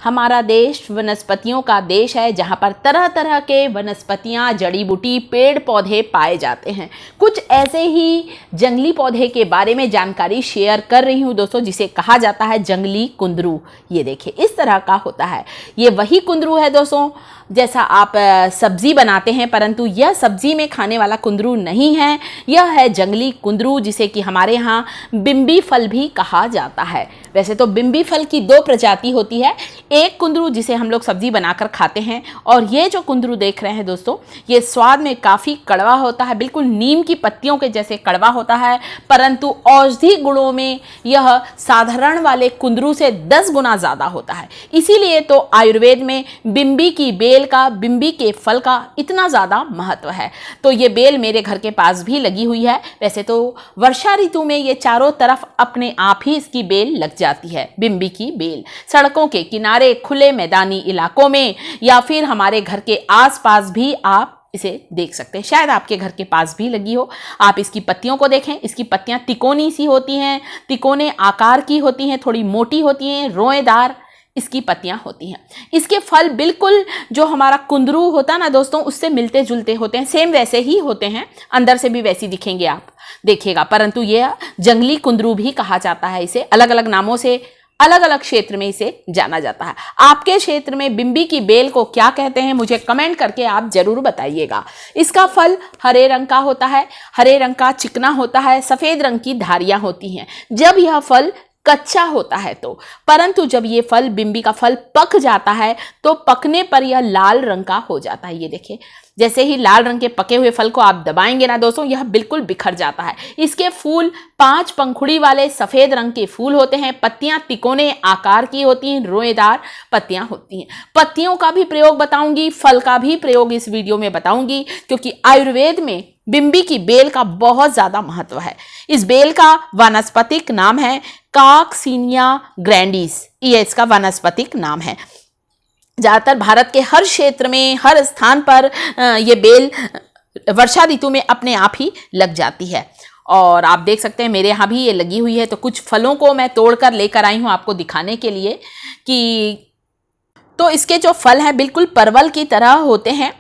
हमारा देश वनस्पतियों का देश है, जहाँ पर तरह तरह के वनस्पतियाँ, जड़ी बूटी, पेड़ पौधे पाए जाते हैं। कुछ ऐसे ही जंगली पौधे के बारे में जानकारी शेयर कर रही हूँ दोस्तों, जिसे कहा जाता है जंगली कुंदरू। ये देखिए इस तरह का होता है। ये वही कुंदरू है दोस्तों जैसा आप सब्जी बनाते हैं, परंतु यह सब्जी में खाने वाला कुंदरू नहीं है। यह है जंगली कुंदरू, जिसे कि हमारे यहाँ बिम्बी फल भी कहा जाता है। वैसे तो बिम्बी फल की 2 प्रजाति होती है, एक कुंदरू जिसे हम लोग सब्जी बनाकर खाते हैं, और ये जो कुंदरू देख रहे हैं दोस्तों, ये स्वाद में काफ़ी कड़वा होता है, बिल्कुल नीम की पत्तियों के जैसे कड़वा होता है, परंतु औषधि गुणों में यह साधारण वाले कुंदरू से 10 गुना ज़्यादा होता है। इसीलिए तो आयुर्वेद में बिम्बी की बेल का, बिम्बी के फल का इतना ज़्यादा महत्व है। तो ये बेल मेरे घर के पास भी लगी हुई है। वैसे तो वर्षा ऋतु में ये चारों तरफ अपने आप ही इसकी बेल लग जाती है। बिम्बी की बेल सड़कों के किनारे, खुले मैदानी इलाकों में, या फिर हमारे घर के आसपास भी आप इसे देख सकते हैं। शायद आपके घर के पास भी लगी हो। आप इसकी पत्तियों को देखें, इसकी पत्तियां तिकोनी सी होती हैं, तिकोने आकार की होती हैं, थोड़ी मोटी होती हैं, रोएदार इसकी पत्तियां होती हैं। इसके फल बिल्कुल जो हमारा कुंदरू होता ना दोस्तों, उससे मिलते जुलते होते हैं, सेम वैसे ही होते हैं, अंदर से भी वैसी दिखेंगे, आप देखिएगा। परंतु ये जंगली कुंदरू भी कहा जाता है। इसे अलग अलग नामों से अलग अलग क्षेत्र में इसे जाना जाता है। आपके क्षेत्र में बिम्बी की बेल को क्या कहते हैं, मुझे कमेंट करके आप जरूर बताइएगा। इसका फल हरे रंग का होता है, हरे रंग का चिकना होता है, सफेद रंग की धारियां होती हैं जब यह फल कच्चा होता है तो। परंतु जब ये फल, बिम्बी का फल पक जाता है तो पकने पर यह लाल रंग का हो जाता है। ये देखिए, जैसे ही लाल रंग के पके हुए फल को आप दबाएंगे ना दोस्तों, यह बिल्कुल बिखर जाता है। इसके फूल 5 पंखुड़ी वाले सफेद रंग के फूल होते हैं। पत्तियां तिकोने आकार की होती हैं, रोएदार पत्तियां होती हैं। पत्तियों का भी प्रयोग बताऊंगी, फल का भी प्रयोग इस वीडियो में बताऊंगी, क्योंकि आयुर्वेद में बिम्बी की बेल का बहुत ज्यादा महत्व है। इस बेल का वानस्पतिक नाम है कॉक्सिनिया ग्रैंडिस, ये इसका वानस्पतिक नाम है। ज़्यादातर भारत के हर क्षेत्र में, हर स्थान पर ये बेल वर्षा ऋतु में अपने आप ही लग जाती है। और आप देख सकते हैं मेरे यहाँ भी ये लगी हुई है। तो कुछ फलों को मैं तोड़कर लेकर आई हूँ आपको दिखाने के लिए कि तो इसके जो फल हैं बिल्कुल परवल की तरह होते हैं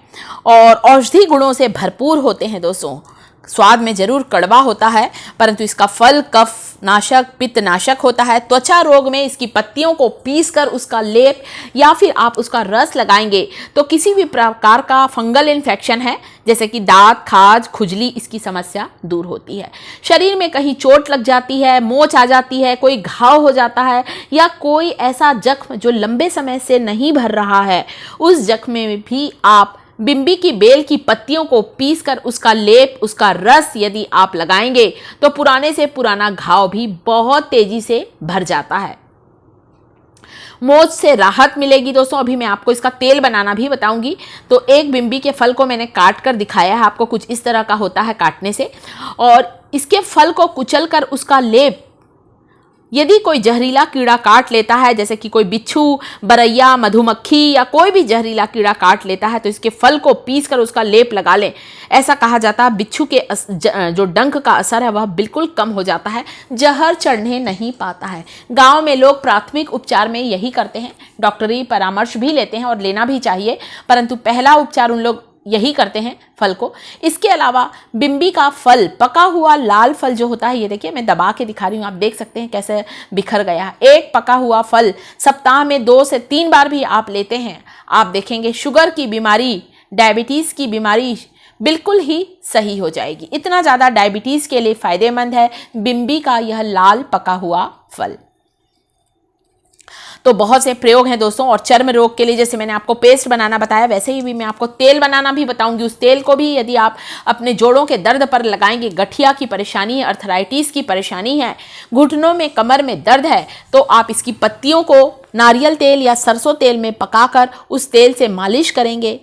और औषधि गुणों से भरपूर होते हैं दोस्तों। स्वाद में जरूर कड़वा होता है, परंतु इसका फल कफ नाशक, पित्त नाशक होता है। त्वचा रोग में इसकी पत्तियों को पीसकर उसका लेप या फिर आप उसका रस लगाएंगे तो किसी भी प्रकार का फंगल इन्फेक्शन है, जैसे कि दांत, खाज, खुजली, इसकी समस्या दूर होती है। शरीर में कहीं चोट लग जाती है, मोच आ जाती है, कोई घाव हो जाता है, या कोई ऐसा जख्म जो लंबे समय से नहीं भर रहा है, उस जख्म में भी आप बिम्बी की बेल की पत्तियों को पीसकर उसका लेप, उसका रस यदि आप लगाएंगे तो पुराने से पुराना घाव भी बहुत तेजी से भर जाता है। मोच से राहत मिलेगी दोस्तों। अभी मैं आपको इसका तेल बनाना भी बताऊंगी। तो एक बिम्बी के फल को मैंने काट कर दिखाया है आपको, कुछ इस तरह का होता है काटने से। और इसके फल को कुचलकर उसका लेप, यदि कोई जहरीला कीड़ा काट लेता है, जैसे कि कोई बिच्छू, बरैया, मधुमक्खी या कोई भी जहरीला कीड़ा काट लेता है, तो इसके फल को पीसकर उसका लेप लगा लें। ऐसा कहा जाता है बिच्छू के जो डंक का असर है वह बिल्कुल कम हो जाता है, जहर चढ़ने नहीं पाता है। गांव में लोग प्राथमिक उपचार में यही करते हैं, डॉक्टरी परामर्श भी लेते हैं और लेना भी चाहिए, परंतु पहला उपचार उन लोग यही करते हैं फल को। इसके अलावा बिम्बी का फल, पका हुआ लाल फल जो होता है, ये देखिए मैं दबा के दिखा रही हूँ, आप देख सकते हैं कैसे बिखर गया है। एक पका हुआ फल सप्ताह में 2 से 3 बार भी आप लेते हैं, आप देखेंगे शुगर की बीमारी, डायबिटीज़ की बीमारी बिल्कुल ही सही हो जाएगी। इतना ज़्यादा डायबिटीज़ के लिए फ़ायदेमंद है बिम्बी का यह लाल पका हुआ फल। तो बहुत से प्रयोग हैं दोस्तों। और चर्म रोग के लिए जैसे मैंने आपको पेस्ट बनाना बताया, वैसे ही भी मैं आपको तेल बनाना भी बताऊंगी। उस तेल को भी यदि आप अपने जोड़ों के दर्द पर लगाएंगे, गठिया की परेशानी है, अर्थराइटिस की परेशानी है, घुटनों में, कमर में दर्द है, तो आप इसकी पत्तियों को नारियल तेल या सरसों तेल में पकाकर उस तेल से मालिश करेंगे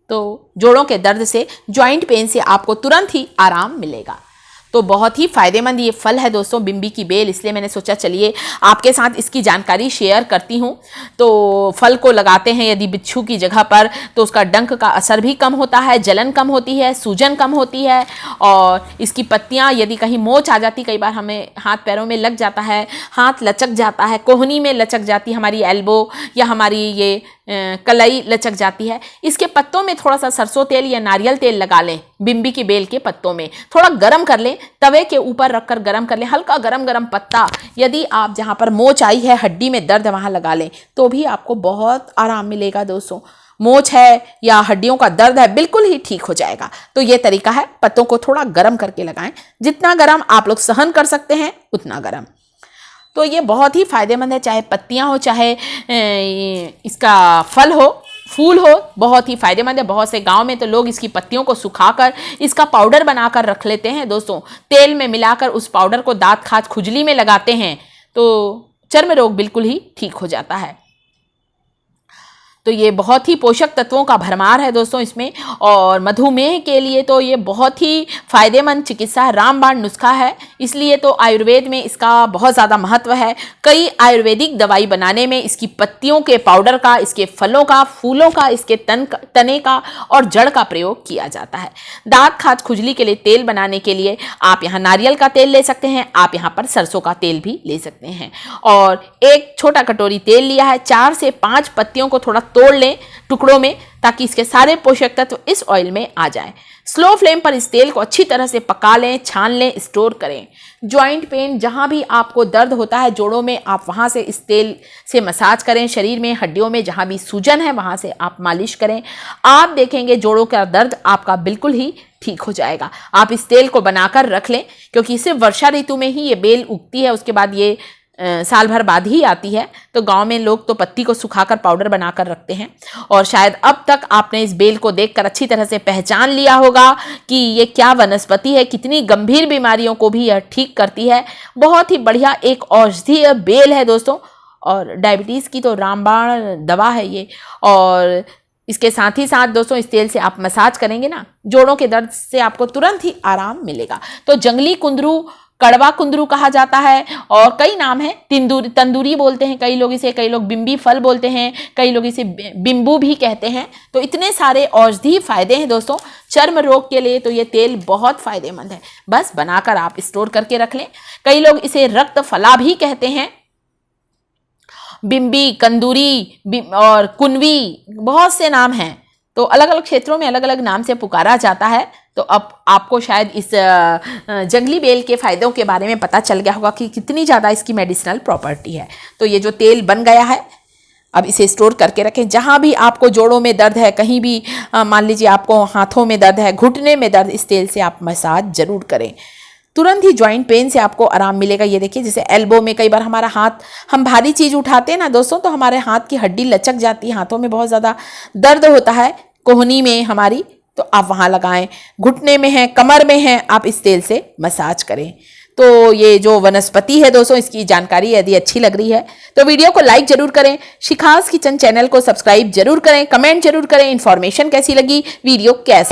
तो जोड़ों के दर्द से, जॉइंट पेन से आपको तुरंत ही आराम मिलेगा। तो बहुत ही फायदेमंद ये फल है दोस्तों, बिम्बी की बेल, इसलिए मैंने सोचा चलिए आपके साथ इसकी जानकारी शेयर करती हूँ। तो फल को लगाते हैं यदि बिच्छू की जगह पर तो उसका डंक का असर भी कम होता है, जलन कम होती है, सूजन कम होती है, और इसकी पत्तियाँ यदि कहीं मोच आ जाती, कई बार हमें हाथ पैरों में लग जाता है, हाथ लचक जाता है, कोहनी में लचक जाती है, हमारी एल्बो या हमारी ये कलाई लचक जाती है, इसके पत्तों में थोड़ा सा सरसों तेल या नारियल तेल लगा लें, बिम्बी की बेल के पत्तों में थोड़ा गरम कर लें, तवे के ऊपर रखकर गरम कर लें, हल्का गरम गरम पत्ता यदि आप जहाँ पर मोच आई है, हड्डी में दर्द वहाँ लगा लें तो भी आपको बहुत आराम मिलेगा दोस्तों। मोच है या हड्डियों का दर्द है, बिल्कुल ही ठीक हो जाएगा। तो ये तरीका है, पत्तों को थोड़ा गरम करके लगाएं, जितना गरम आप लोग सहन कर सकते हैं उतना गरम। तो ये बहुत ही फायदेमंद है, चाहे पत्तियां हो चाहे इसका फल हो, फूल हो, बहुत ही फायदेमंद है। बहुत से गांव में तो लोग इसकी पत्तियों को सुखाकर इसका पाउडर बनाकर रख लेते हैं दोस्तों, तेल में मिलाकर उस पाउडर को दांत खाज खुजली में लगाते हैं तो चर्म रोग बिल्कुल ही ठीक हो जाता है। तो ये बहुत ही पोषक तत्वों का भरमार है दोस्तों इसमें, और मधुमेह के लिए तो ये बहुत ही फायदेमंद चिकित्सा है, रामबाण नुस्खा है, इसलिए तो आयुर्वेद में इसका बहुत ज़्यादा महत्व है। कई आयुर्वेदिक दवाई बनाने में इसकी पत्तियों के पाउडर का, इसके फलों का, फूलों का, इसके तने का और जड़ का प्रयोग किया जाता है। दांत खाज खुजली के लिए तेल बनाने के लिए आप यहाँ नारियल का तेल ले सकते हैं, आप यहाँ पर सरसों का तेल भी ले सकते हैं। और एक छोटा कटोरी तेल लिया है, 4 से 5 पत्तियों को थोड़ा तोड़ लें टुकड़ों में, ताकि इसके सारे पोषक तत्व इस ऑयल में आ जाएं। स्लो फ्लेम पर इस तेल को अच्छी तरह से पका लें, छान लें, स्टोर करें। जॉइंट पेन, जहां भी आपको दर्द होता है जोड़ों में, आप वहां से इस तेल से मसाज करें। शरीर में, हड्डियों में जहां भी सूजन है वहां से आप मालिश करें। आप देखेंगे जोड़ों का दर्द आपका बिल्कुल ही ठीक हो जाएगा। आप इस तेल को बनाकर रख लें, क्योंकि सिर्फ वर्षा ऋतु में ही ये बेल उगती है, उसके बाद ये साल भर बाद ही आती है। तो गांव में लोग तो पत्ती को सुखाकर पाउडर बनाकर रखते हैं, और शायद अब तक आपने इस बेल को देखकर अच्छी तरह से पहचान लिया होगा कि ये क्या वनस्पति है, कितनी गंभीर बीमारियों को भी यह ठीक करती है। बहुत ही बढ़िया एक औषधीय बेल है दोस्तों, और डायबिटीज़ की तो रामबाण दवा है ये। और इसके साथ ही साथ दोस्तों इस तेल से आप मसाज करेंगे ना, जोड़ों के दर्द से आपको तुरंत ही आराम मिलेगा। तो जंगली कुंदरू, कड़वा कुंदरू कहा जाता है, और कई नाम है, तंदूरी बोलते हैं कई लोग इसे, कई लोग बिम्बी फल बोलते हैं, कई लोग इसे बिम्बू भी कहते हैं। तो इतने सारे औषधीय फायदे हैं दोस्तों चर्म रोग के लिए, तो ये तेल बहुत फायदेमंद है। बस बनाकर आप स्टोर करके रख लें। कई लोग इसे रक्त फला भी कहते हैं। बिम्बी, कंदूरी और कुनवी, बहुत से नाम हैं, तो अलग अलग क्षेत्रों में अलग अलग नाम से पुकारा जाता है। तो अब आपको शायद इस जंगली बेल के फ़ायदों के बारे में पता चल गया होगा कि कितनी ज़्यादा इसकी मेडिसिनल प्रॉपर्टी है। तो ये जो तेल बन गया है, अब इसे स्टोर करके रखें। जहाँ भी आपको जोड़ों में दर्द है, कहीं भी मान लीजिए आपको हाथों में दर्द है, घुटने में दर्द, इस तेल से आप मसाज ज़रूर करें, तुरंत ही जॉइंट पेन से आपको आराम मिलेगा। ये देखिए, जैसे एल्बो में कई बार हमारा हाथ, हम भारी चीज़ उठाते हैं ना दोस्तों, तो हमारे हाथ की हड्डी लचक जाती है, हाथों में बहुत ज़्यादा दर्द होता है, कोहनी में हमारी, तो आप वहाँ लगाएं। घुटने में है, कमर में है, आप इस तेल से मसाज करें। तो ये जो वनस्पति है दोस्तों, इसकी जानकारी यदि अच्छी लग रही है तो वीडियो को लाइक जरूर करें, शिखास किचन चैनल को सब्सक्राइब जरूर करें, कमेंट जरूर करें, इन्फॉर्मेशन कैसी लगी, वीडियो कैसा